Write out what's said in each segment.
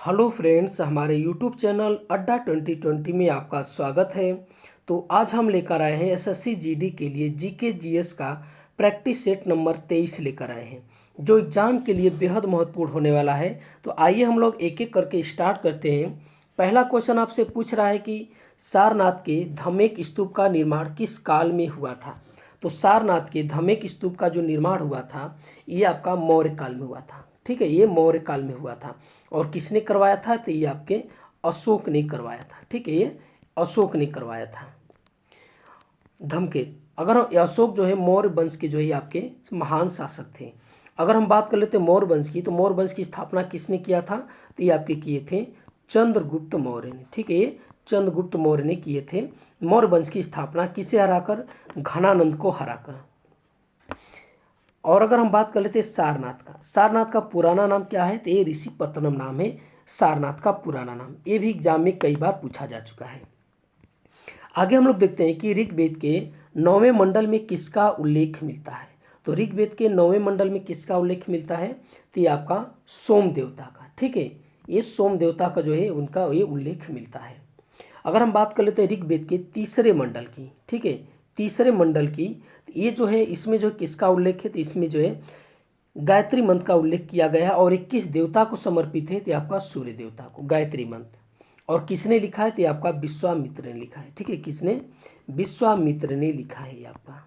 Hello friends, हमारे YouTube channel अड्डा 2020 में आपका स्वागत है। तो आज हम लेकर आए हैं एसएससी जीडी के लिए जीके जीएस का प्रैक्टिस सेट नंबर 23 लेकर आए हैं, जो एग्ज़ाम के लिए बेहद महत्वपूर्ण होने वाला है। तो आइए हम लोग एक एक करके स्टार्ट करते हैं। पहला क्वेश्चन आपसे पूछ रहा है कि सारनाथ के धम्मेक स्तूप का निर्माण किस काल में हुआ था। तो सारनाथ के धम्मेक स्तूप का जो निर्माण हुआ था ये आपका मौर्य काल में हुआ था। ठीक है, ये मौर्य काल में हुआ था। और किसने करवाया था? तो ये आपके अशोक ने करवाया था। ठीक है, ये अशोक ने करवाया था धमकेत। अगर अशोक जो है मौर्य वंश के जो है आपके महान शासक थे। अगर हम बात कर लेते हैं मौर्य वंश की, तो मौर्य वंश की स्थापना किसने किया था? तो ये आपके किए थे चंद्रगुप्त मौर्य ने। ठीक है, ये चंद्रगुप्त मौर्य ने किए थे। मौर्य वंश की स्थापना किसे हराकर? घनानंद को हराकर। और अगर हम बात कर लेते हैं सारनाथ का पुराना नाम क्या है? तो ये ऋषिपत्तनम नाम है सारनाथ का पुराना नाम। ये भी एग्जाम में कई बार पूछा जा चुका है। आगे हम लोग देखते हैं कि ऋग्वेद के 9वें मंडल में किसका उल्लेख मिलता है। तो ऋग्वेद के 9वें मंडल में किसका उल्लेख मिलता है? तो ये आपका सोम देवता का। ठीक है, ये सोम देवता का जो है उनका ये उल्लेख मिलता है। अगर हम बात कर लेते हैं ऋग्वेद के तीसरे मंडल की, ठीक है, तीसरे मंडल की, ये जो है इसमें जो किसका उल्लेख है? तो इसमें जो है गायत्री मंत्र का उल्लेख किया गया है। और 21 देवता को समर्पित है, तो आपका सूर्य देवता को गायत्री मंत्र। और किसने लिखा है? तो आपका विश्वामित्र ने लिखा है। ठीक है, किसने? विश्वामित्र ने लिखा है ये आपका।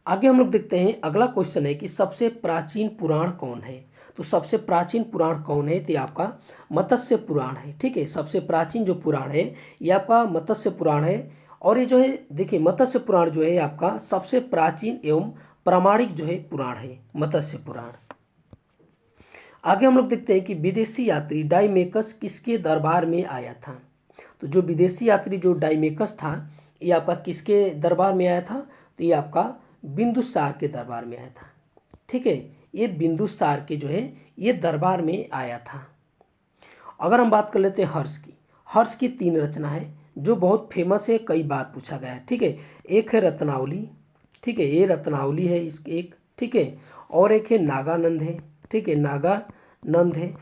आगे हम लोग देखते हैं, अगला क्वेश्चन है कि सबसे प्राचीन पुराण कौन है। तो सबसे प्राचीन पुराण कौन है? तो आपका मत्स्य पुराण है। ठीक है, सबसे प्राचीन जो पुराण है ये आपका मत्स्य पुराण है। और ये जो है देखिए, मत्स्य पुराण जो है आपका सबसे प्राचीन एवं प्रामाणिक जो है पुराण है मत्स्य पुराण। आगे हम लोग देखते हैं कि विदेशी यात्री डाइमेकस किसके दरबार में आया था। तो जो विदेशी यात्री जो डाइमेकस था ये आपका किसके दरबार में आया था? तो ये आपका बिंदुसार के दरबार में आया था। ठीक है, ये बिंदुसार के जो है ये दरबार में आया था। अगर हम बात कर लेते हैं हर्ष की 3 रचना है जो बहुत फेमस है, कई बार पूछा गया है। ठीक है, एक है रत्नावली। ठीक है, ये रत्नावली है इसके एक। ठीक है, और एक है नागानंद है। ठीक है, नागानंद है।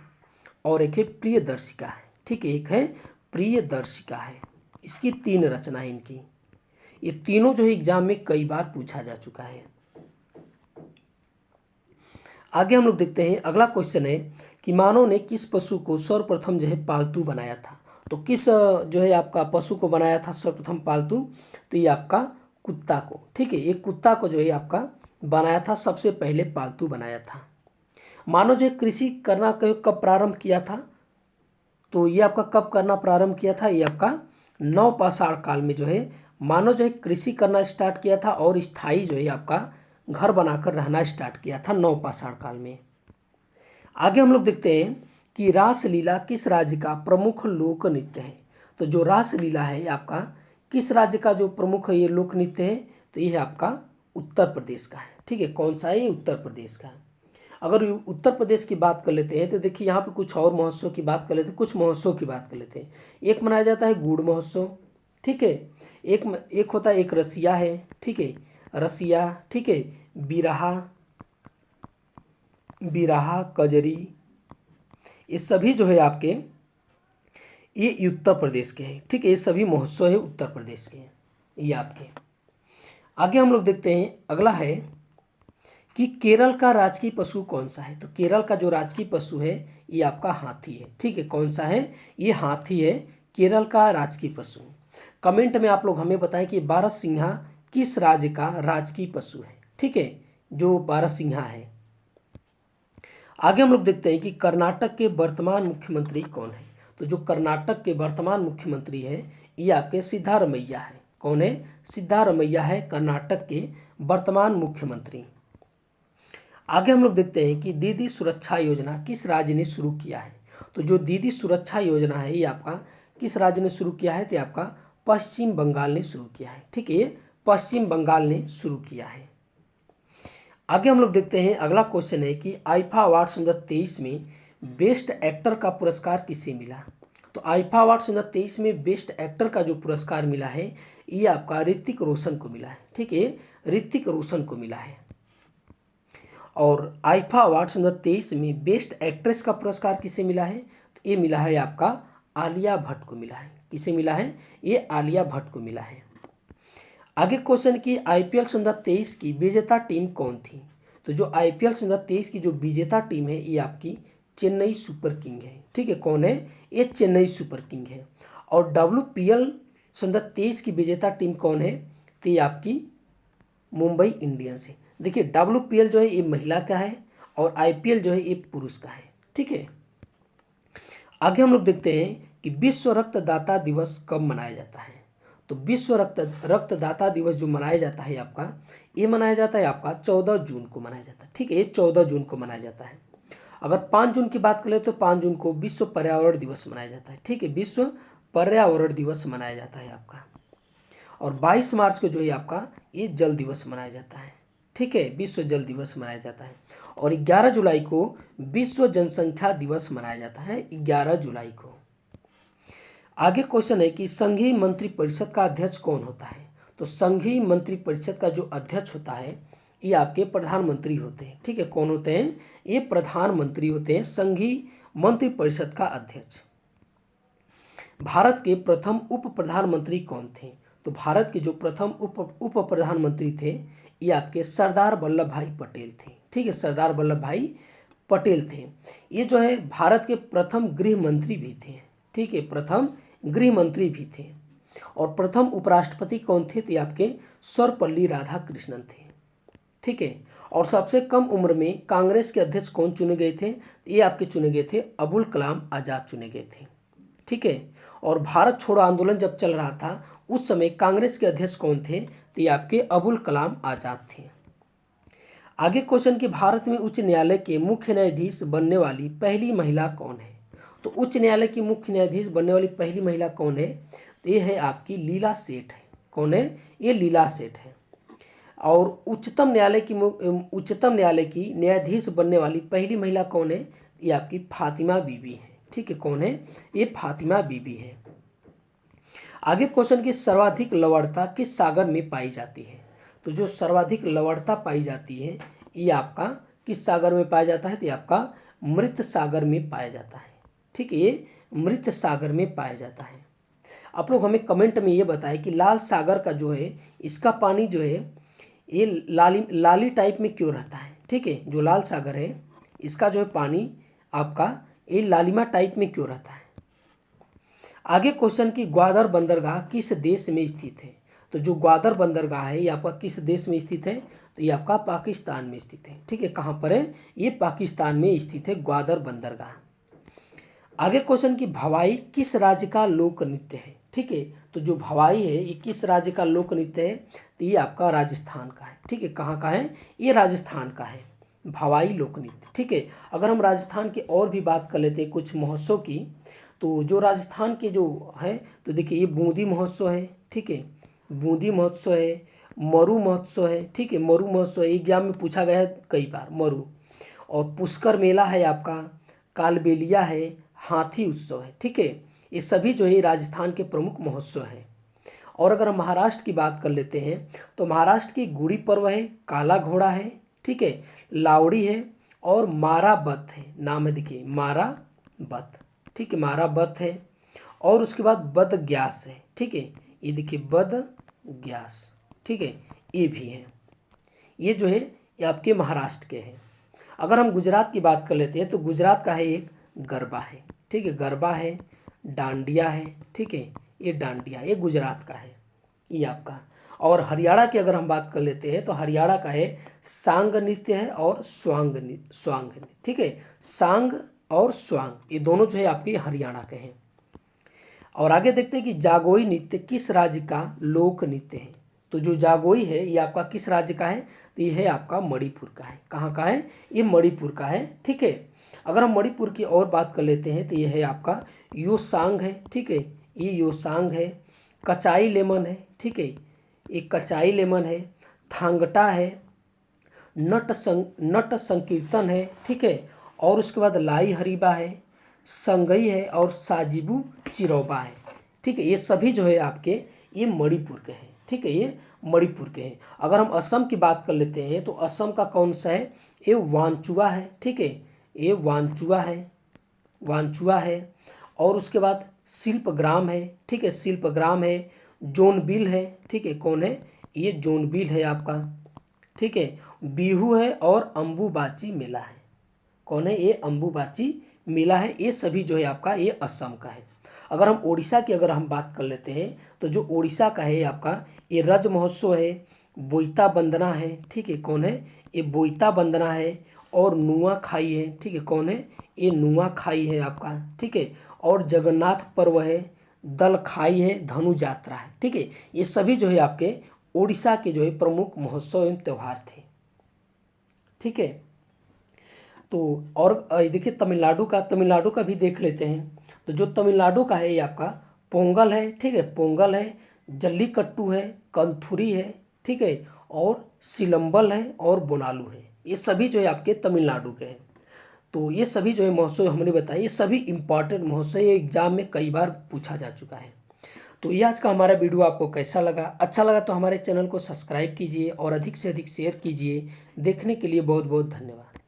और एक है प्रियदर्शिका है। ठीक है, एक है प्रियदर्शिका है। इसकी 3 रचना है इनकी। ये तीनों जो है एग्जाम में कई बार पूछा जा चुका है। आगे हम लोग देखते हैं, अगला क्वेश्चन है कि मानव ने किस पशु को सर्वप्रथम जो है पालतू बनाया था। तो किस जो है आपका पशु को बनाया था सर्वप्रथम पालतू? तो ये आपका कुत्ता को। ठीक है, एक कुत्ता को जो है आपका बनाया था, सबसे पहले पालतू बनाया था। मानव जो है कृषि करना कब प्रारंभ किया था? तो ये आपका कब करना प्रारंभ किया था? ये आपका नवपाषाण काल में जो है मानव जो है कृषि करना स्टार्ट किया था और स्थायी जो है आपका घर बनाकर रहना स्टार्ट किया था नवपाषाण काल में। आगे हम लोग देखते हैं कि रासलीला किस राज्य का प्रमुख लोक नृत्य है। तो जो रासलीला है आपका किस राज्य का जो प्रमुख ये लोक नृत्य है? तो ये आपका उत्तर प्रदेश का है। ठीक है, कौन सा है? ये उत्तर प्रदेश का है। अगर उत्तर प्रदेश की बात कर लेते हैं तो देखिए यहाँ पे कुछ और महोत्सव की बात कर लेते हैं, कुछ महोत्सव की बात कर लेते हैं। एक मनाया जाता है गुड़ महोत्सव। ठीक है, एक होता है, एक रसिया है। ठीक है, रसिया। ठीक है, बिरहा, कजरी, ये सभी जो है आपके ये उत्तर प्रदेश के हैं। ठीक है, ये सभी महोत्सव है उत्तर प्रदेश के हैं ये आपके। आगे हम लोग देखते हैं, अगला है कि केरल का राजकीय पशु कौन सा है। तो केरल का जो राजकीय पशु है ये आपका हाथी है। ठीक है, कौन सा है? ये हाथी है केरल का राजकीय पशु। कमेंट में आप लोग हमें बताएं कि बारहसिंहा किस राज्य का राजकीय पशु है। ठीक है, जो बारहसिंहा है। आगे हम लोग देखते हैं कि कर्नाटक के वर्तमान मुख्यमंत्री कौन है। तो जो कर्नाटक के वर्तमान मुख्यमंत्री है ये आपके सिद्धारमैया है। कौन है? सिद्धारमैया है कर्नाटक के वर्तमान मुख्यमंत्री। आगे हम लोग देखते हैं कि दीदी सुरक्षा योजना किस राज्य ने शुरू किया है। तो जो दीदी सुरक्षा योजना है ये आपका किस राज्य ने शुरू किया है? तो आपका पश्चिम बंगाल ने शुरू किया है। ठीक है, ये पश्चिम बंगाल ने शुरू किया है। आगे हम लोग देखते हैं, अगला क्वेश्चन है कि आईफा अवार्ड 2023 में बेस्ट एक्टर का पुरस्कार किसे मिला। तो आईफा अवार्ड 2023 में बेस्ट एक्टर का जो पुरस्कार मिला है ये आपका ऋतिक रोशन को मिला है। ठीक है, ऋतिक रोशन को मिला है। और आईफा अवार्ड 2023 में बेस्ट एक्ट्रेस का पुरस्कार किसे मिला है? तो ये मिला है आपका आलिया भट्ट को मिला है। किसे मिला है? ये आलिया भट्ट को मिला है। आगे क्वेश्चन की आईपीएल 2023 की विजेता टीम कौन थी? तो जो आईपीएल 2023 की जो विजेता टीम है ये आपकी चेन्नई सुपर किंग है। ठीक है, कौन है? ये चेन्नई सुपर किंग है। और WPL 2023 की विजेता टीम कौन है? तो ये आपकी मुंबई इंडियंस है। देखिए WPL जो है ये महिला का है और आईपीएल जो है ये पुरुष का है। ठीक है, आगे हम लोग देखते हैं कि विश्व रक्तदाता दिवस कब मनाया जाता है? तो विश्व रक्तदाता दिवस जो मनाया जाता है आपका, ये मनाया जाता है आपका 14 जून को मनाया जाता है। ठीक है, ये 14 जून को मनाया जाता है। अगर 5 जून की बात करें तो 5 जून को विश्व पर्यावरण दिवस मनाया जाता है। ठीक है, विश्व पर्यावरण दिवस मनाया जाता है आपका। और 22 मार्च को जो है आपका ये जल दिवस मनाया जाता है। ठीक है, विश्व जल दिवस मनाया जाता है। और 11 जुलाई को विश्व जनसंख्या दिवस मनाया जाता है, 11 जुलाई को। आगे क्वेश्चन है कि संघीय मंत्री परिषद का अध्यक्ष कौन होता है? तो संघीय मंत्री परिषद का जो अध्यक्ष होता है ये आपके प्रधानमंत्री होते हैं। ठीक है, कौन होते हैं? ये प्रधानमंत्री होते हैं, संघीय मंत्री परिषद का अध्यक्ष। भारत के प्रथम उप प्रधानमंत्री कौन थे? तो भारत के जो प्रथम उप प्रधानमंत्री थे ये आपके सरदार वल्लभ भाई पटेल थे। ठीक है, सरदार वल्लभ भाई पटेल थे। ये जो है भारत के प्रथम गृह मंत्री भी थे। ठीक है, प्रथम गृह मंत्री भी थे। और प्रथम उपराष्ट्रपति कौन थे? तो ये आपके सर्वपल्ली राधाकृष्णन थे। ठीक है, और सबसे कम उम्र में कांग्रेस के अध्यक्ष कौन चुने गए थे? तो ये आपके चुने गए थे अबुल कलाम आज़ाद चुने गए थे। ठीक है, और भारत छोड़ो आंदोलन जब चल रहा था उस समय कांग्रेस के अध्यक्ष कौन थे? तो ये आपके अबुल कलाम आज़ाद थे। आगे क्वेश्चन कि भारत में उच्च न्यायालय के मुख्य न्यायाधीश बनने वाली पहली महिला कौन है? तो उच्च न्यायालय की मुख्य न्यायाधीश बनने वाली पहली महिला कौन है? तो ये है आपकी लीला सेठ है। कौन है? ये लीला सेठ है। और उच्चतम न्यायालय की न्यायाधीश बनने वाली पहली महिला कौन है? ये आपकी फातिमा बीबी है। ठीक है, कौन है? ये फातिमा बीबी है। आगे क्वेश्चन की सर्वाधिक लवणता किस सागर में पाई जाती है? तो जो सर्वाधिक लवणता पाई जाती है ये आपका किस सागर में पाया जाता है? तो ये आपका मृत सागर में पाया जाता है। ठीक है, ये मृत सागर में पाया जाता है। आप लोग हमें कमेंट में ये बताएं कि लाल सागर का जो है इसका पानी जो है ये लाली टाइप में क्यों रहता है? ठीक है, जो लाल सागर है इसका जो है पानी आपका ये लालिमा टाइप में क्यों रहता है? आगे क्वेश्चन की ग्वादर बंदरगाह किस देश में स्थित है? तो जो ग्वादर बंदरगाह है ये आपका किस देश में स्थित है? तो ये आपका पाकिस्तान में स्थित है। ठीक है, कहाँ पर है? ये पाकिस्तान में स्थित है ग्वादर बंदरगाह। आगे क्वेश्चन की भवाई किस राज्य का लोक नृत्य है? ठीक है, तो जो भवाई है ये किस राज्य का लोक नृत्य है? तो ये आपका राजस्थान का है। ठीक है, कहाँ का है? ये राजस्थान का है भवाई लोक नृत्य। ठीक है, अगर हम राजस्थान की और भी बात कर लेते हैं कुछ महोत्सव की, तो जो राजस्थान के जो है तो देखिए ये बूंदी महोत्सव है। ठीक है, बूंदी महोत्सव है, मरु महोत्सव है। ठीक है, मरु महोत्सव एग्जाम में पूछा गया है कई बार मरु। और पुष्कर मेला है आपका, कालबेलिया है, हाथी उत्सव है। ठीक है, ये सभी जो है राजस्थान के प्रमुख महोत्सव हैं। और अगर हम महाराष्ट्र की बात कर लेते हैं तो महाराष्ट्र की गुड़ी पर्व है, काला घोड़ा है। ठीक है, लावड़ी है और माराबत है। नाम है देखिए माराबत। ठीक है, माराबत है। और उसके बाद बद ग्यास है। ठीक है, ये देखिए बद ग्यास। ठीक है, ये भी है। ये जो है ये आपके महाराष्ट्र के हैं। अगर हम गुजरात की बात कर लेते हैं तो गुजरात का है एक गरबा है। ठीक है, गरबा है, डांडिया है। ठीक है, ये डांडिया ये गुजरात का है ये आपका। और हरियाणा की अगर हम बात कर लेते हैं तो हरियाणा का है सांग नृत्य है और स्वांग नृत्य। ठीक है, सांग और स्वांग ये दोनों जो है आपके हरियाणा के हैं। और आगे देखते हैं कि जागोई नृत्य किस राज्य का लोक नृत्य है? तो जो जागोई है ये आपका किस राज्य का है? तो ये है आपका मणिपुर का है। कहाँ का है? ये मणिपुर का है। ठीक है, अगर हम मणिपुर की और बात कर लेते हैं तो ये है आपका योसांग है। ठीक है, ये योसांग है। कचाई लेमन है। ठीक है, ये कचाई लेमन है। थांगटा है, नट संकीर्तन है। ठीक है, और उसके बाद लाई हरीबा है, संगई है और साजिबू चिरौबा है। ठीक है, ये सभी जो है आपके ये मणिपुर के हैं। ठीक है, ये मणिपुर के हैं। अगर हम असम की बात कर लेते हैं तो असम का कौन सा है, ये वांचुआ है, ठीक है, ये वांचुआ है, वांचुआ है। और उसके बाद शिल्पग्राम है, ठीक है, शिल्पग्राम है। जोनबिल है, ठीक है, कौन है, ये जोनबिल है आपका, ठीक है। बिहू है और अम्बुबाची मेला है, कौन है, ये अम्बुबाची मेला है। ये सभी जो है आपका ये असम का है। अगर हम उड़ीसा की अगर हम बात कर लेते हैं तो जो उड़ीसा का है आपका ये रज महोत्सव है, बोईता बंदना है, ठीक है, कौन है, ये बोईता बंदना है। और नुआखाई है, ठीक है, कौन है, ये नुआखाई है आपका, ठीक है। और जगन्नाथ पर्व है, दलखाई है, धनु यात्रा है, ठीक है। ये सभी जो है आपके उड़ीसा के जो है प्रमुख महोत्सव एवं त्यौहार थे, ठीक है। तो और देखिए तमिलनाडु का भी देख लेते हैं। तो जो तमिलनाडु का है ये आपका पोंगल है, ठीक है, पोंगल है, जल्लीकट्टू है, कंथुरी है, ठीक है, और सिलंबल है और बोनालू है। ये सभी जो है आपके तमिलनाडु के हैं। तो ये सभी जो है महोत्सव हमने बताया, ये सभी इम्पॉर्टेंट महोत्सव, ये एग्जाम में कई बार पूछा जा चुका है। तो ये आज का हमारा वीडियो आपको कैसा लगा, अच्छा लगा तो हमारे चैनल को सब्सक्राइब कीजिए और अधिक से अधिक शेयर कीजिए। देखने के लिए बहुत बहुत धन्यवाद।